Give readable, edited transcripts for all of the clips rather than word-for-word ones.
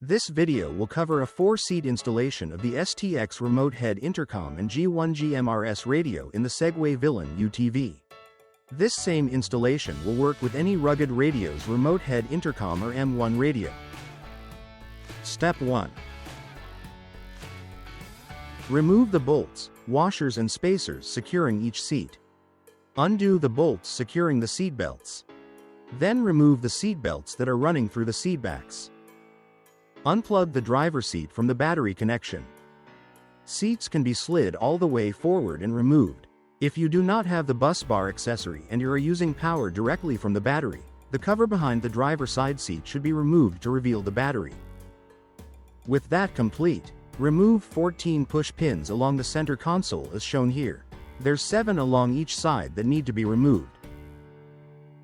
This video will cover a 4-seat installation of the STX remote head intercom and G1G MRS radio in the Segway Villain UTV. This same installation will work with any Rugged Radios remote head intercom or M1 radio. Step 1. Remove the bolts, washers and spacers securing each seat. Undo the bolts securing the seat belts. Then remove the seat belts that are running through the seat backs. Unplug the driver's seat from the battery connection. Seats can be slid all the way forward and removed. If you do not have the bus bar accessory and you are using power directly from the battery, the cover behind the driver's side seat should be removed to reveal the battery. With that complete, remove 14 push pins along the center console as shown here. There's 7 along each side that need to be removed.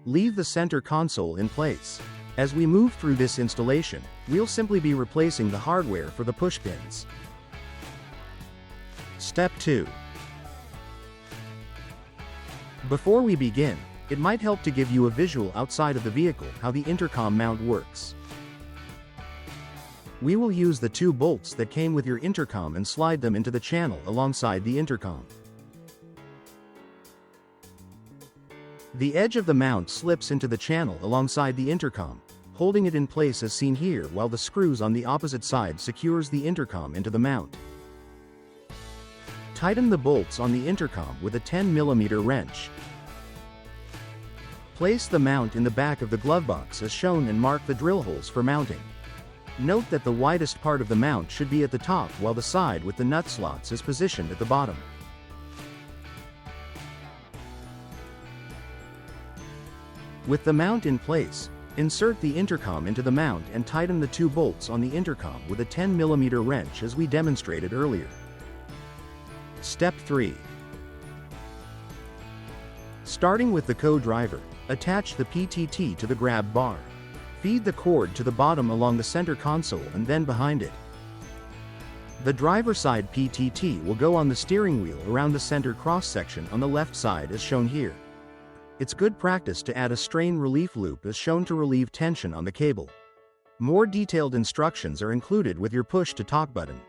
Leave the center console in place. As we move through this installation, we'll simply be replacing the hardware for the push pins. Step 2. Before we begin, it might help to give you a visual outside of the vehicle how the intercom mount works. We will use the 2 bolts that came with your intercom and slide them into the channel alongside the intercom. The edge of the mount slips into the channel alongside the intercom, holding it in place as seen here, while the screws on the opposite side secures the intercom into the mount. Tighten the bolts on the intercom with a 10mm wrench. Place the mount in the back of the glove box as shown and mark the drill holes for mounting. Note that the widest part of the mount should be at the top while the side with the nut slots is positioned at the bottom. With the mount in place, insert the intercom into the mount and tighten the 2 bolts on the intercom with a 10mm wrench as we demonstrated earlier. Step 3. Starting with the co-driver, attach the PTT to the grab bar. Feed the cord to the bottom along the center console and then behind it. The driver side PTT will go on the steering wheel around the center cross-section on the left side as shown here. It's good practice to add a strain relief loop as shown to relieve tension on the cable. More detailed instructions are included with your push-to-talk button.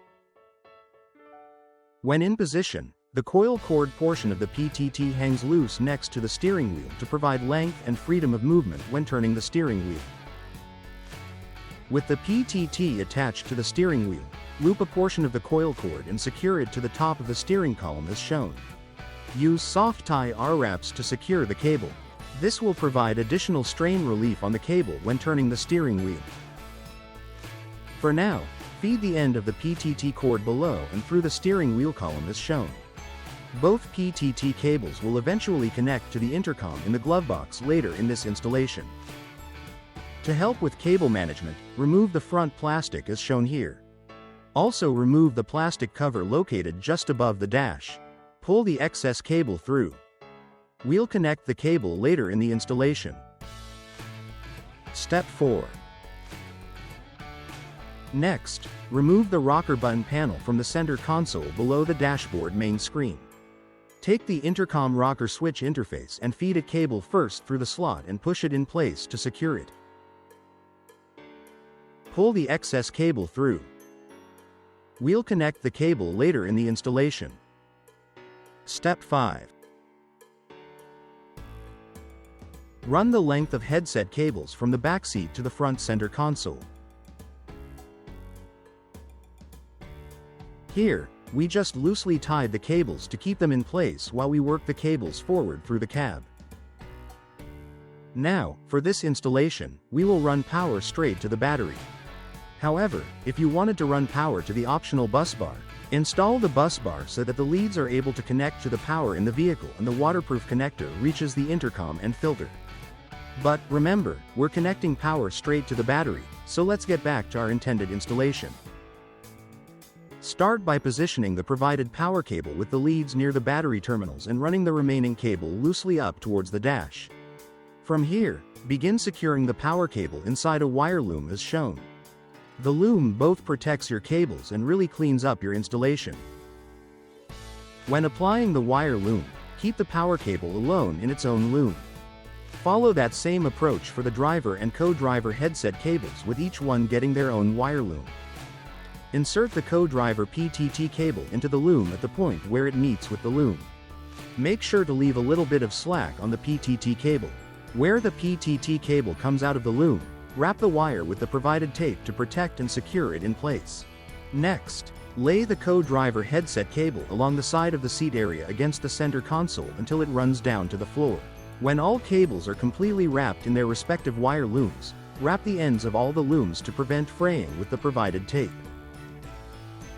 When in position, the coil cord portion of the PTT hangs loose next to the steering wheel to provide length and freedom of movement when turning the steering wheel. With the PTT attached to the steering wheel, loop a portion of the coil cord and secure it to the top of the steering column as shown. Use soft tie R-wraps to secure the cable. This will provide additional strain relief on the cable when turning the steering wheel. For now, feed the end of the PTT cord below and through the steering wheel column as shown. Both PTT cables will eventually connect to the intercom in the glove box later in this installation. To help with cable management, remove the front plastic as shown here. Also remove the plastic cover located just above the dash. Pull the excess cable through. We'll connect the cable later in the installation. Step 4. Next, remove the rocker button panel from the center console below the dashboard main screen. Take the intercom rocker switch interface and feed a cable first through the slot and push it in place to secure it. Pull the excess cable through. We'll connect the cable later in the installation. Step 5. Run the length of headset cables from the back seat to the front center console. Here, we just loosely tied the cables to keep them in place while we work the cables forward through the cab. Now, for this installation, we will run power straight to the battery. However, if you wanted to run power to the optional bus bar, install the bus bar so that the leads are able to connect to the power in the vehicle and the waterproof connector reaches the intercom and filter. But remember, we're connecting power straight to the battery, so let's get back to our intended installation. Start by positioning the provided power cable with the leads near the battery terminals and running the remaining cable loosely up towards the dash. From here, begin securing the power cable inside a wire loom as shown. The loom both protects your cables and really cleans up your installation. When applying the wire loom, keep the power cable alone in its own loom. Follow that same approach for the driver and co-driver headset cables, with each one getting their own wire loom. Insert the co-driver PTT cable into the loom at the point where it meets with the loom. Make sure to leave a little bit of slack on the PTT cable. Where the PTT cable comes out of the loom, wrap the wire with the provided tape to protect and secure it in place. Next, lay the co-driver headset cable along the side of the seat area against the center console until it runs down to the floor. When all cables are completely wrapped in their respective wire looms, wrap the ends of all the looms to prevent fraying with the provided tape.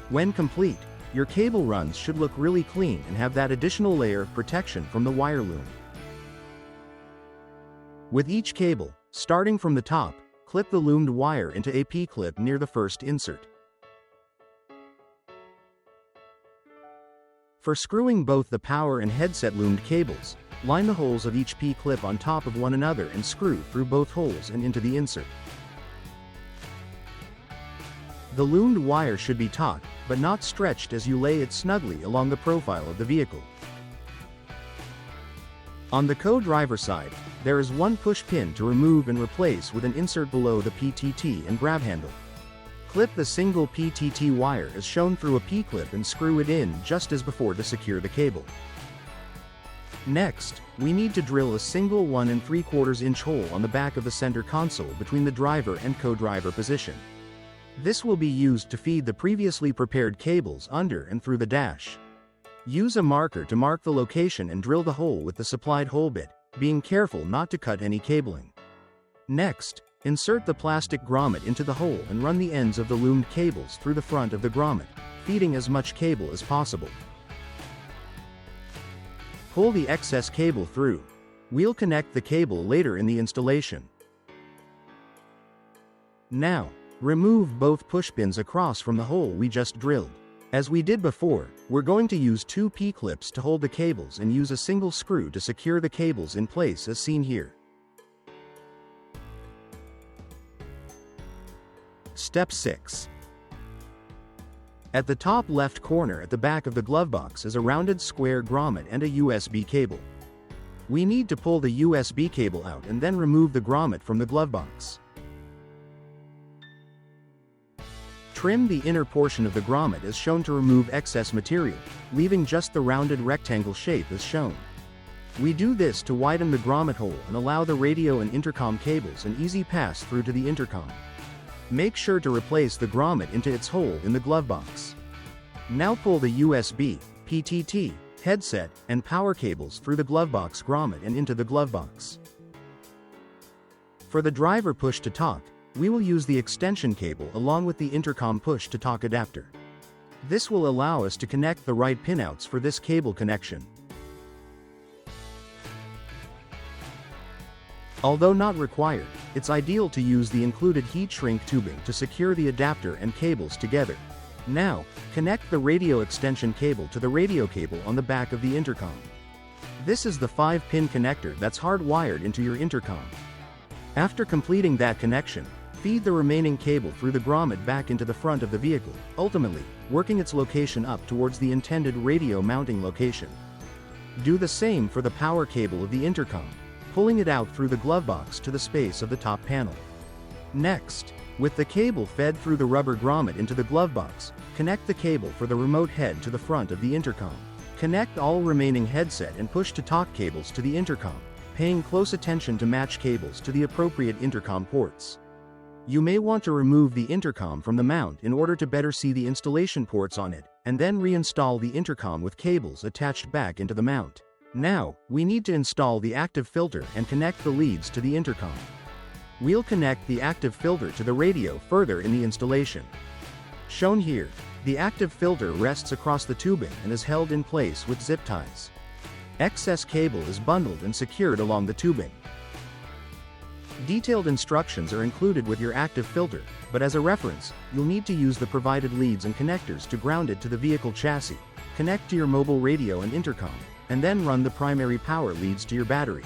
When complete, your cable runs should look really clean and have that additional layer of protection from the wire loom. With each cable, starting from the top, clip the loomed wire into a P-clip near the first insert. For screwing both the power and headset loomed cables, line the holes of each P-clip on top of one another and screw through both holes and into the insert. The loomed wire should be taut, but not stretched as you lay it snugly along the profile of the vehicle. On the co-driver side, there is one push pin to remove and replace with an insert below the PTT and grab handle. Clip the single PTT wire as shown through a P-clip and screw it in just as before to secure the cable. Next, we need to drill a single 1 3/4 inch hole on the back of the center console between the driver and co-driver position. This will be used to feed the previously prepared cables under and through the dash. Use a marker to mark the location and drill the hole with the supplied hole bit, being careful not to cut any cabling. Next, insert the plastic grommet into the hole and run the ends of the loomed cables through the front of the grommet, feeding as much cable as possible. Pull the excess cable through. We'll connect the cable later in the installation. Now, remove both push pins across from the hole we just drilled. As we did before, we're going to use 2 P-clips to hold the cables and use a single screw to secure the cables in place as seen here. Step 6. At the top left corner at the back of the glove box is a rounded square grommet and a USB cable. We need to pull the USB cable out and then remove the grommet from the glove box. Trim the inner portion of the grommet as shown to remove excess material, leaving just the rounded rectangle shape as shown. We do this to widen the grommet hole and allow the radio and intercom cables an easy pass through to the intercom. Make sure to replace the grommet into its hole in the glove box. Now pull the USB, PTT, headset, and power cables through the glove box grommet and into the glove box. For the driver push to talk, we will use the extension cable along with the intercom push to talk adapter. This will allow us to connect the right pinouts for this cable connection. Although not required, it's ideal to use the included heat shrink tubing to secure the adapter and cables together. Now, connect the radio extension cable to the radio cable on the back of the intercom. This is the 5-pin connector that's hardwired into your intercom. After completing that connection, feed the remaining cable through the grommet back into the front of the vehicle, ultimately, working its location up towards the intended radio mounting location. Do the same for the power cable of the intercom, pulling it out through the glove box to the space of the top panel. Next, with the cable fed through the rubber grommet into the glove box, connect the cable for the remote head to the front of the intercom. Connect all remaining headset and push-to-talk cables to the intercom, paying close attention to match cables to the appropriate intercom ports. You may want to remove the intercom from the mount in order to better see the installation ports on it, and then reinstall the intercom with cables attached back into the mount. Now, we need to install the active filter and connect the leads to the intercom. We'll connect the active filter to the radio further in the installation. Shown here, the active filter rests across the tubing and is held in place with zip ties. Excess cable is bundled and secured along the tubing. Detailed instructions are included with your active filter, but as a reference, you'll need to use the provided leads and connectors to ground it to the vehicle chassis, connect to your mobile radio and intercom, and then run the primary power leads to your battery.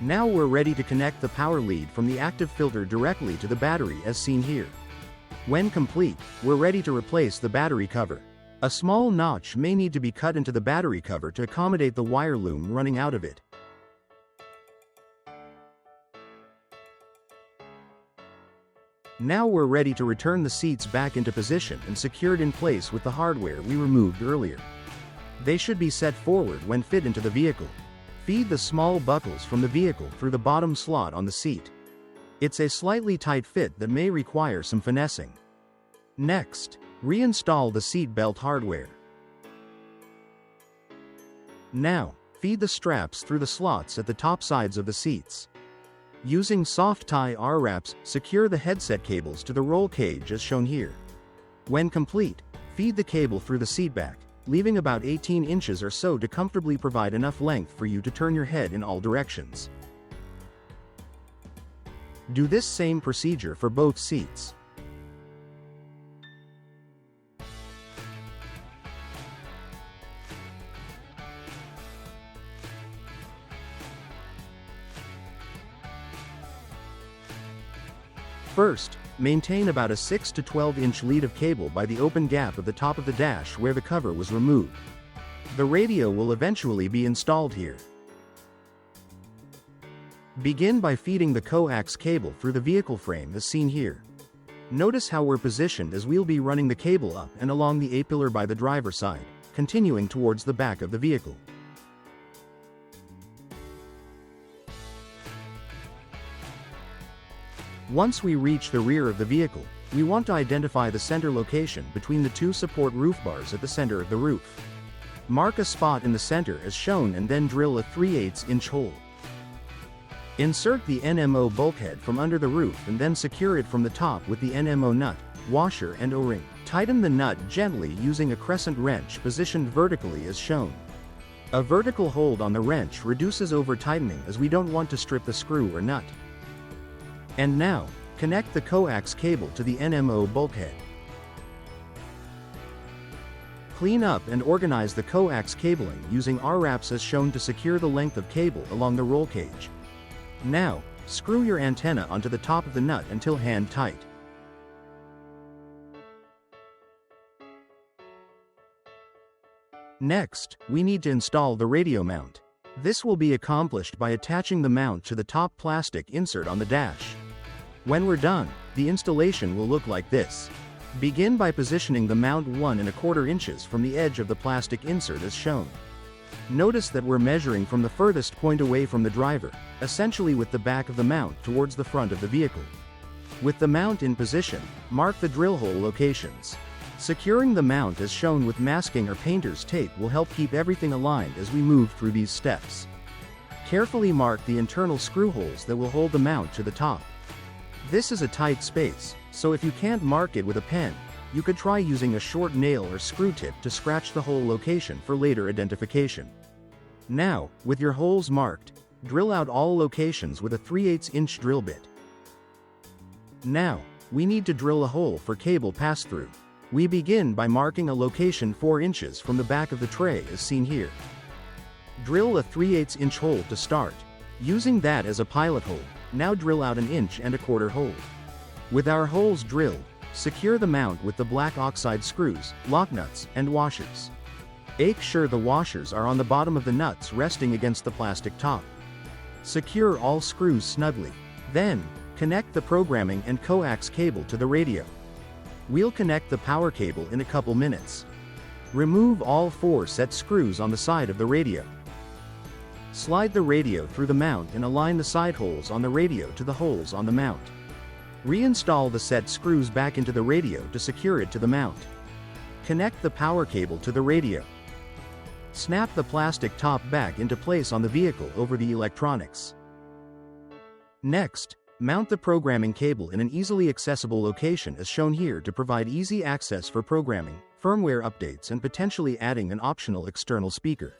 Now we're ready to connect the power lead from the active filter directly to the battery as seen here. When complete, we're ready to replace the battery cover. A small notch may need to be cut into the battery cover to accommodate the wire loom running out of it. Now we're ready to return the seats back into position and secured in place with the hardware we removed earlier. They should be set forward when fit into the vehicle. Feed the small buckles from the vehicle through the bottom slot on the seat. It's a slightly tight fit that may require some finessing. Next, reinstall the seat belt hardware. Now, feed the straps through the slots at the top sides of the seats. Using soft tie R-wraps, secure the headset cables to the roll cage as shown here. When complete, feed the cable through the seat back, leaving about 18 inches or so to comfortably provide enough length for you to turn your head in all directions. Do this same procedure for both seats. First, maintain about a 6 to 12 inch lead of cable by the open gap of the top of the dash where the cover was removed. The radio will eventually be installed here. Begin by feeding the coax cable through the vehicle frame as seen here. Notice how we're positioned as we'll be running the cable up and along the A-pillar by the driver's side, continuing towards the back of the vehicle. Once we reach the rear of the vehicle, we want to identify the center location between the two support roof bars at the center of the roof. Mark a spot in the center as shown and then drill a 3/8 inch hole. Insert the NMO bulkhead from under the roof and then secure it from the top with the NMO nut, washer and O-ring. Tighten the nut gently using a crescent wrench positioned vertically as shown. A vertical hold on the wrench reduces over-tightening as we don't want to strip the screw or nut. And now, connect the coax cable to the NMO bulkhead. Clean up and organize the coax cabling using R-wraps as shown to secure the length of cable along the roll cage. Now, screw your antenna onto the top of the nut until hand tight. Next, we need to install the radio mount. This will be accomplished by attaching the mount to the top plastic insert on the dash. When we're done, the installation will look like this. Begin by positioning the mount 1¼ inches from the edge of the plastic insert as shown. Notice that we're measuring from the furthest point away from the driver, essentially with the back of the mount towards the front of the vehicle. With the mount in position, mark the drill hole locations. Securing the mount as shown with masking or painter's tape will help keep everything aligned as we move through these steps. Carefully mark the internal screw holes that will hold the mount to the top. This is a tight space, so if you can't mark it with a pen, you could try using a short nail or screw tip to scratch the hole location for later identification. Now, with your holes marked, drill out all locations with a 3/8 inch drill bit. Now, we need to drill a hole for cable pass-through. We begin by marking a location 4 inches from the back of the tray as seen here. Drill a 3/8 inch hole to start. Using that as a pilot hole, now drill out an 1¼ inch hole. With our holes drilled, secure the mount with the black oxide screws, lock nuts, and washers. Make sure the washers are on the bottom of the nuts resting against the plastic top. Secure all screws snugly. Then, connect the programming and coax cable to the radio. We'll connect the power cable in a couple minutes. Remove all 4 set screws on the side of the radio. Slide the radio through the mount and align the side holes on the radio to the holes on the mount. Reinstall the set screws back into the radio to secure it to the mount. Connect the power cable to the radio. Snap the plastic top back into place on the vehicle over the electronics. Next, mount the programming cable in an easily accessible location as shown here to provide easy access for programming, firmware updates and potentially adding an optional external speaker.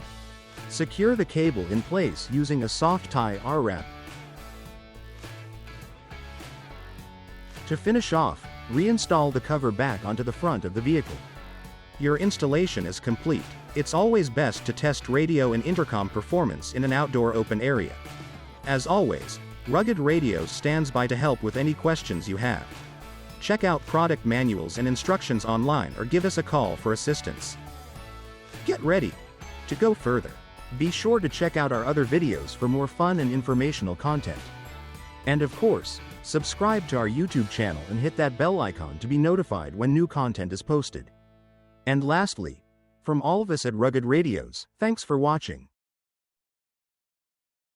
Secure the cable in place using a soft tie R-wrap. To finish off, reinstall the cover back onto the front of the vehicle. Your installation is complete. It's always best to test radio and intercom performance in an outdoor open area. As always, Rugged Radios stands by to help with any questions you have. Check out product manuals and instructions online or give us a call for assistance. Get ready to go further. Be sure to check out our other videos for more fun and informational content. And of course, subscribe to our YouTube channel and hit that bell icon to be notified when new content is posted. And lastly, from all of us at Rugged Radios, thanks for watching.